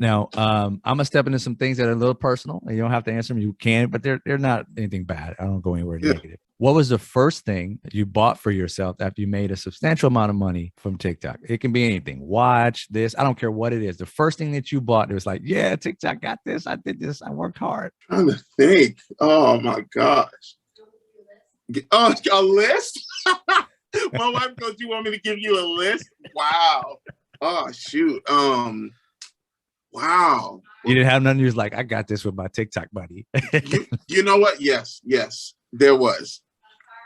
Now, I'm gonna step into some things that are a little personal, and you don't have to answer them. You can, but they're not anything bad. I don't go anywhere Yeah. negative. What was the first thing that you bought for yourself after you made a substantial amount of money from TikTok? It can be anything. Watch this. I don't care what it is. The first thing that you bought, it was like, yeah, TikTok got this. I did this. I worked hard. Trying to think. Oh my gosh. Oh, a list? My wife goes, "You want me to give you a list?" Wow. Oh shoot. Wow. You didn't have none. You was like, I got this with my TikTok buddy. You know what? Yes, there was.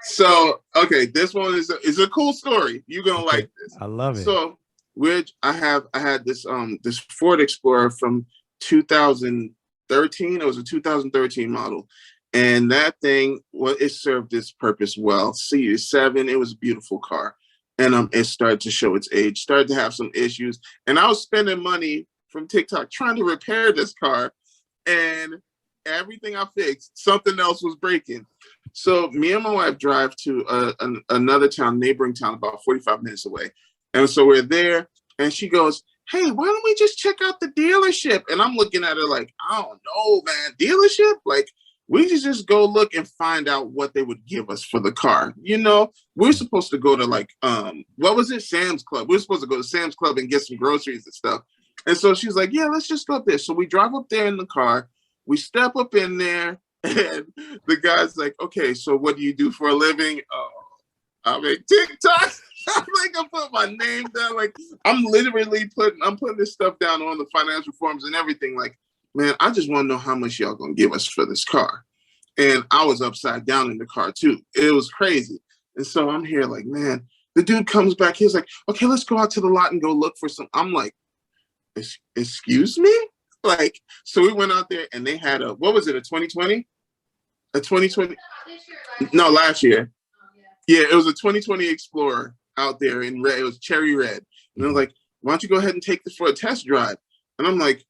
So okay, this one is a cool story. You're gonna Okay. like this. I love it. So which I had this Ford Explorer from 2013. It was a 2013 model. And that thing, well, it served its purpose well. C7, it was a beautiful car. And it started to show its age, started to have some issues. And I was spending money from TikTok trying to repair this car. And everything I fixed, something else was breaking. So me and my wife drive to another town, neighboring town, about 45 minutes away. And so we're there, and she goes, "Hey, why don't we just check out the dealership?" And I'm looking at her like, "I don't know, man, dealership? Like, we should just go look and find out what they would give us for the car. You know, we're supposed to go to like, what was it? Sam's Club. We're supposed to go to Sam's Club and get some groceries and stuff." And so she's like, "Yeah, let's just go up there." So we drive up there in the car. We step up in there, and the guy's like, "Okay, so what do you do for a living?" "Oh, I make TikTok." I'm like, I put my name down. Like, I'm putting this stuff down on the financial forms and everything. Like, man, I just want to know how much y'all gonna give us for this car. And I was upside down in the car too. It was crazy. And so I'm here like, man, the dude comes back. He's like, "Okay, let's go out to the lot and go look for some." I'm like, excuse me? Like, so we went out there and they had what was it, a 2020? A 2020? No, last year. Yeah, it was a 2020 Explorer out there in red. It was cherry red. And I was like, "Why don't you go ahead and take this for a test drive?" And I'm like,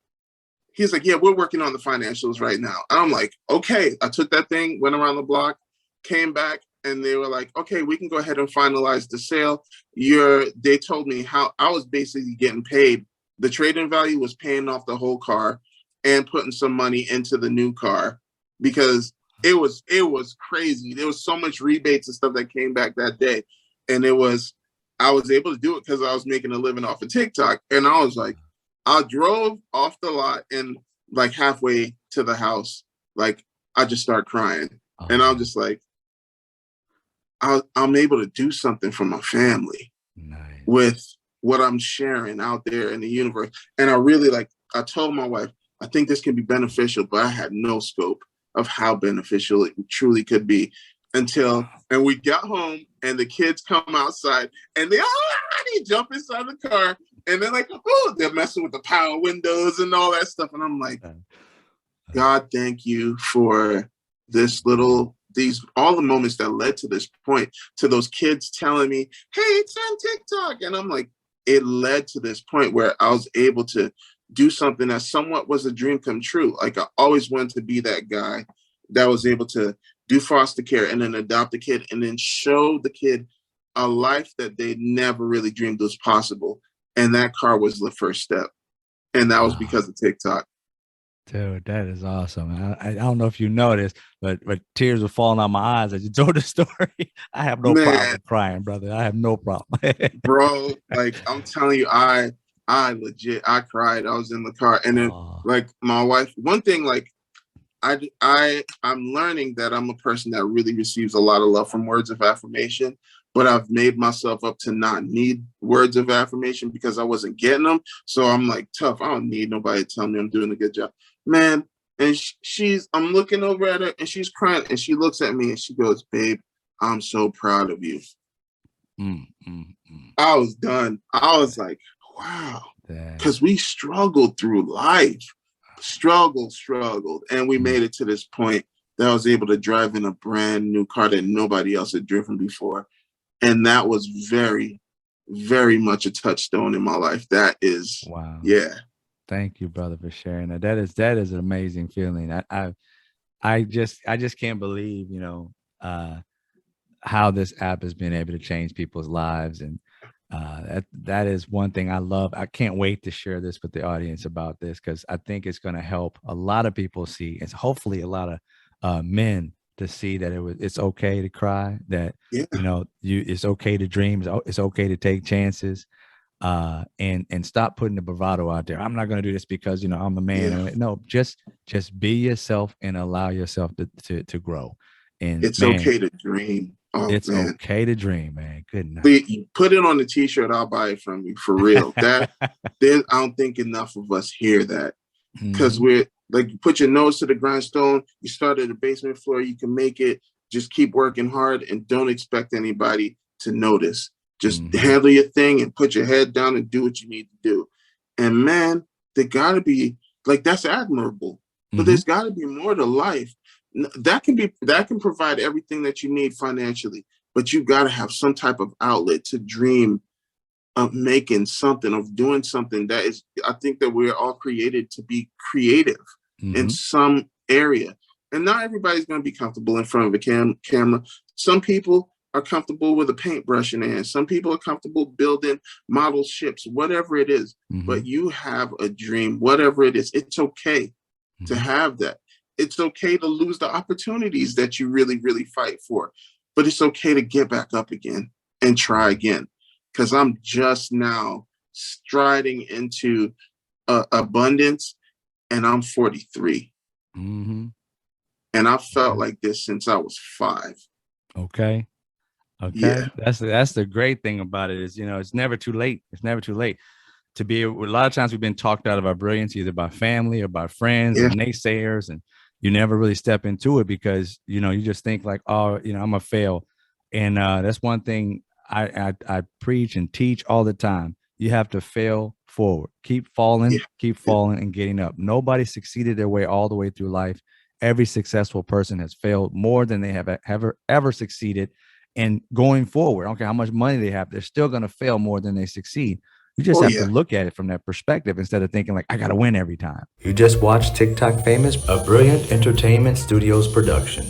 he's like, "Yeah, we're working on the financials right now." And I'm like, okay. I took that thing, went around the block, came back, and they were like, "Okay, we can go ahead and finalize the sale." They told me how I was basically getting paid. The trade-in value was paying off the whole car and putting some money into the new car because it was crazy. There was so much rebates and stuff that came back that day. And I was able to do it because I was making a living off of TikTok. And I was like, I drove off the lot and like halfway to the house, like I just start crying. And I'm just like, I'm able to do something for my family with what I'm sharing out there in the universe. And I told my wife, I think this can be beneficial, but I had no scope of how beneficial it truly could be and we got home and the kids come outside and they already jump inside the car and they're like, "Oh," they're messing with the power windows and all that stuff. And I'm like, God, thank you for all the moments that led to this point, to those kids telling me, "Hey, it's on TikTok." And I'm like, it led to this point where I was able to do something that somewhat was a dream come true. Like, I always wanted to be that guy that was able to do foster care and then adopt a kid and then show the kid a life that they never really dreamed was possible. And that car was the first step. And that was because of TikTok. Dude, that is awesome. I don't know if you noticed, but tears were falling out my eyes as you told the story. I have no problem crying, brother. I have no problem. Bro, like, I'm telling you, I cried. I was in the car. And then like my wife, one thing, like, I'm learning that I'm a person that really receives a lot of love from words of affirmation, but I've made myself up to not need words of affirmation because I wasn't getting them. So I'm like, tough. I don't need nobody to tell me I'm doing a good job, man. And I'm looking over at her and she's crying and she looks at me and she goes, "Babe, I'm so proud of you." I was done. I was like, wow, because we struggled through life. Struggled, and we made it to this point that I was able to drive in a brand new car that nobody else had driven before. And that was very, very much a touchstone in my life. That is, wow. Yeah. Thank you, brother, for sharing that. That is an amazing feeling. I just can't believe, how this app has been able to change people's lives. And That is one thing I love. I can't wait to share this with the audience about this, because I think it's going to help a lot of people see, it's hopefully a lot of men to see that it's okay to cry, that Yeah. it's okay to dream, it's okay to take chances, and stop putting the bravado out there. I'm not going to do this because I'm a man. Yeah. No, just be yourself and allow yourself to grow. And It's man, okay to dream. Oh it's man. okay to dream, man. Good night. Please, put it on the t-shirt. I'll buy it from you for real. That then I don't think enough of us hear that, because we're like, you put your nose to the grindstone. You start at the basement floor. You can make it. Just keep working hard and don't expect anybody to notice. Just handle your thing and put your head down and do what you need to do. And man, there gotta be, like, that's admirable, but there's gotta be more to life. That can provide everything that you need financially, but you got to have some type of outlet to dream of making something, of doing something. That is, I think that we're all created to be creative in some area, and not everybody's going to be comfortable in front of a camera. Some people are comfortable with a paintbrush in their hand. Some people are comfortable building model ships, whatever it is. But you have a dream, whatever it is. It's okay to have that. It's okay to lose the opportunities that you really, really fight for, but it's okay to get back up again and try again. Because I'm just now striding into abundance, and I'm 43. And I felt like this since I was 5. Okay. Yeah. That's the great thing about it is, it's never too late. It's never too late to be. A lot of times we've been talked out of our brilliance, either by family or by friends and naysayers, and you never really step into it because, you just think like, oh, I'm gonna fail. And that's one thing I preach and teach all the time. You have to fail forward. Keep falling and getting up. Nobody succeeded their way all the way through life. Every successful person has failed more than they have ever succeeded. And going forward, I don't care how much money they have, they're still going to fail more than they succeed. You just have to look at it from that perspective instead of thinking like, I got to win every time. You just watched TikTok Famous, a Brilliant Entertainment Studios production.